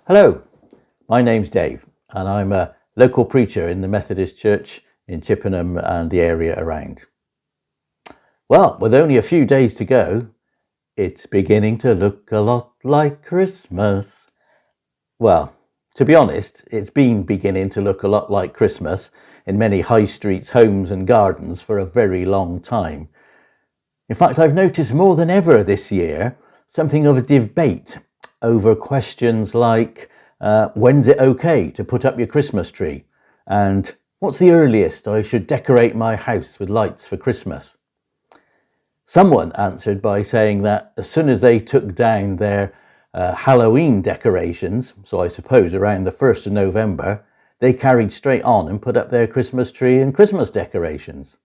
Hello, my name's Dave and I'm a local preacher in the Methodist Church in Chippenham and the area around. Well, with only a few days to go, it's beginning to look a lot like Christmas. Well, to be honest, it's been beginning to look a lot like Christmas in many high streets, homes and gardens for a very long time. In fact, I've noticed more than ever this year something of a debate over questions like when's it okay to put up your Christmas tree, and what's the earliest I should decorate my house with lights for Christmas. Someone answered by saying that as soon as they took down their Halloween decorations, so I suppose around the 1st of November, they carried straight on and put up their Christmas tree and Christmas decorations.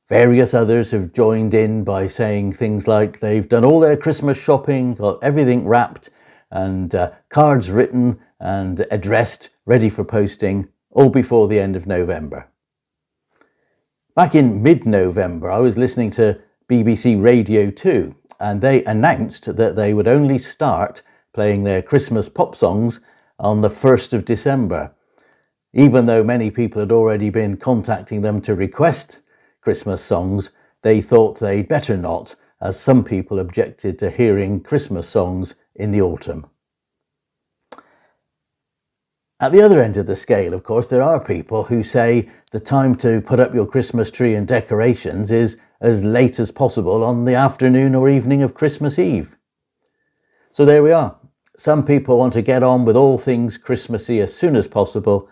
Various others have joined in by saying things like they've done all their Christmas shopping, got everything wrapped and cards written and addressed, ready for posting, all before the end of November. Back in mid-November, I was listening to BBC Radio 2 and they announced that they would only start playing their Christmas pop songs on the 1st of December, even though many people had already been contacting them to request Christmas songs. They thought they'd better not, as some people objected to hearing Christmas songs in the autumn. At the other end of the scale, of course, there are people who say the time to put up your Christmas tree and decorations is as late as possible on the afternoon or evening of Christmas Eve. So there we are. Some people want to get on with all things Christmassy as soon as possible,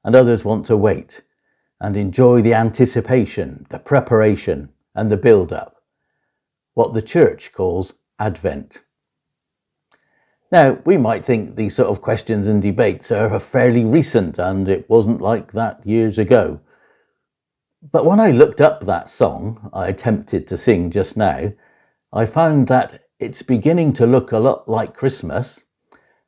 and others want to wait and enjoy the anticipation, the preparation and the build-up, what the church calls Advent. Now, we might think these sort of questions and debates are fairly recent and it wasn't like that years ago. But when I looked up that song I attempted to sing just now, I found that It's Beginning to Look a Lot Like Christmas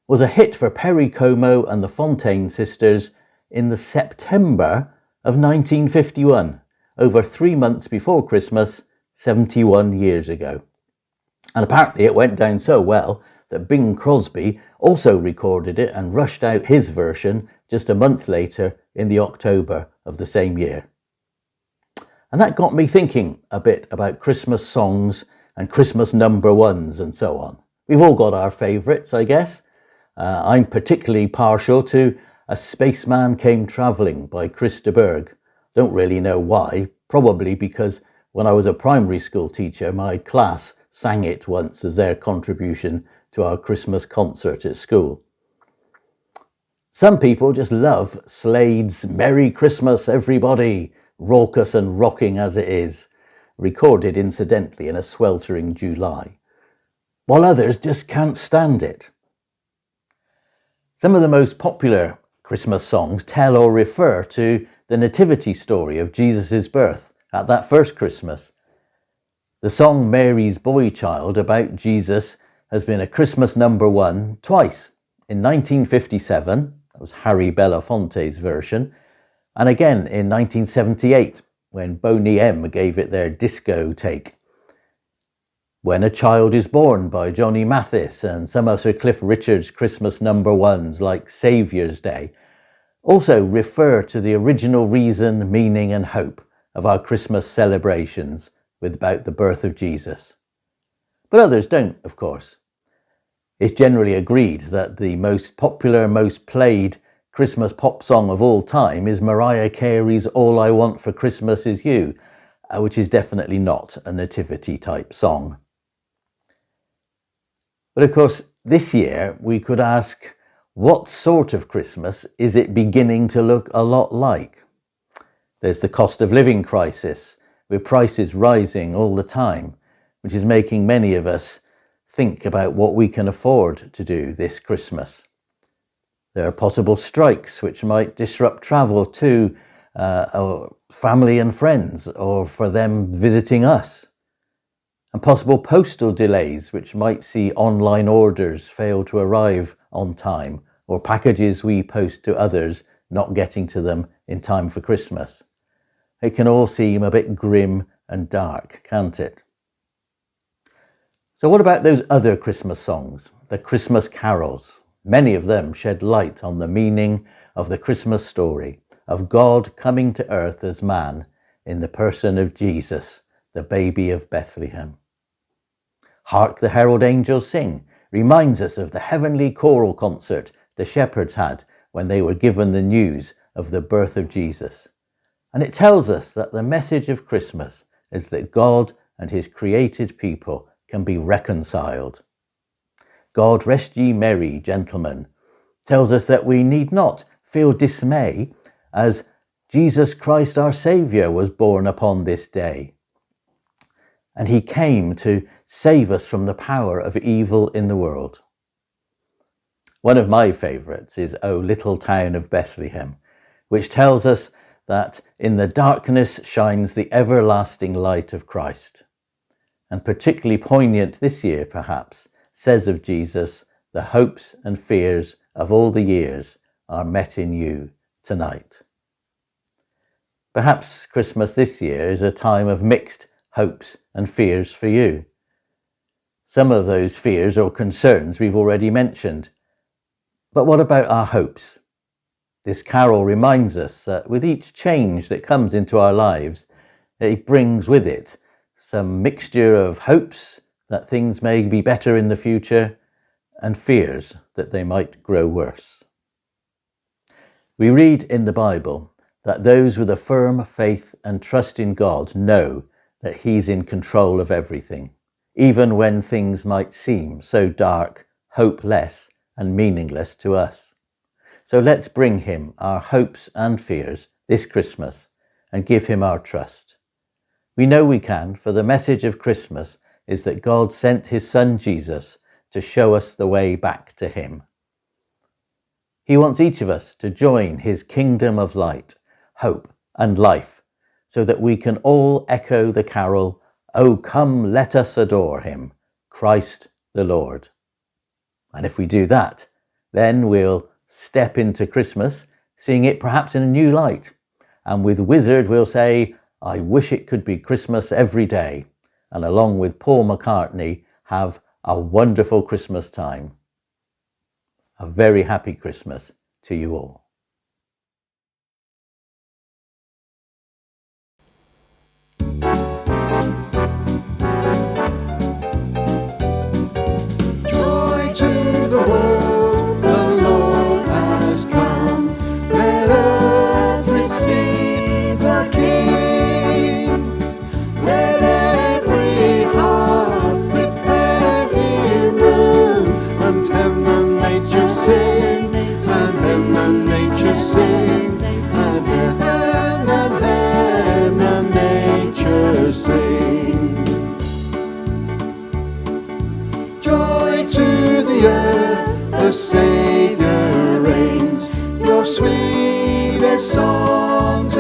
was a hit for Perry Como and the Fontaine Sisters in the September of 1951, over 3 months before Christmas, 71 years ago. And apparently it went down so well that Bing Crosby also recorded it and rushed out his version just a month later in the October of the same year. And that got me thinking a bit about Christmas songs and Christmas number ones and so on. We've all got our favourites, I guess. I'm particularly partial to A Spaceman Came Travelling by Chris de Burgh. Don't really know why, probably because when I was a primary school teacher, my class sang it once as their contribution to our Christmas concert at school. Some people just love Slade's Merry Christmas Everybody, raucous and rocking as it is, recorded incidentally in a sweltering July, while others just can't stand it. Some of the most popular Christmas songs tell or refer to the nativity story of Jesus' birth at that first Christmas. The song Mary's Boy Child about Jesus has been a Christmas number one twice, in 1957, that was Harry Belafonte's version, and again in 1978 when Boney M gave it their disco take. When a Child is Born by Johnny Mathis and some of Sir Cliff Richard's Christmas number ones like Saviour's Day also refer to the original reason, meaning and hope of our Christmas celebrations about the birth of Jesus. But others don't, of course. It's generally agreed that the most popular, most played Christmas pop song of all time is Mariah Carey's All I Want for Christmas Is You, which is definitely not a nativity type song. But of course, this year we could ask, what sort of Christmas is it beginning to look a lot like? There's the cost of living crisis, with prices rising all the time, which is making many of us think about what we can afford to do this Christmas. There are possible strikes which might disrupt travel to our family and friends, or for them visiting us. And possible postal delays which might see online orders fail to arrive on time, or packages we post to others not getting to them in time for Christmas. It can all seem a bit grim and dark, can't it? So what about those other Christmas songs, the Christmas carols? Many of them shed light on the meaning of the Christmas story of God coming to earth as man in the person of Jesus, the baby of Bethlehem. Hark the Herald Angels Sing reminds us of the heavenly choral concert the shepherds had when they were given the news of the birth of Jesus. And it tells us that the message of Christmas is that God and his created people can be reconciled. God rest ye merry, gentlemen, tells us that we need not feel dismay as Jesus Christ our Saviour was born upon this day. And he came to save us from the power of evil in the world. One of my favourites is O Little Town of Bethlehem, which tells us that in the darkness shines the everlasting light of Christ. And particularly poignant this year, perhaps, says of Jesus, the hopes and fears of all the years are met in you tonight. Perhaps Christmas this year is a time of mixed hopes and fears for you. Some of those fears or concerns we've already mentioned. But what about our hopes? This carol reminds us that with each change that comes into our lives, it brings with it some mixture of hopes that things may be better in the future and fears that they might grow worse. We read in the Bible that those with a firm faith and trust in God know that he's in control of everything, even when things might seem so dark, hopeless, and meaningless to us. So let's bring him our hopes and fears this Christmas and give him our trust. We know we can, for the message of Christmas is that God sent his son Jesus to show us the way back to him. He wants each of us to join his kingdom of light, hope, and life, so that we can all echo the carol, "O come, let us adore him, Christ the Lord." And if we do that, then we'll step into Christmas, seeing it perhaps in a new light. And with Wizard, we'll say, "I wish it could be Christmas every day." And along with Paul McCartney, have a wonderful Christmas time. A very happy Christmas to you all. Joy to the world, the Lord has come. Let earth receive the King. Let every heart prepare him room. And heaven and nature sing, and heaven and nature sing, and heaven and nature sing. Joy to the earth, the Saviour reigns. Your sweetest songs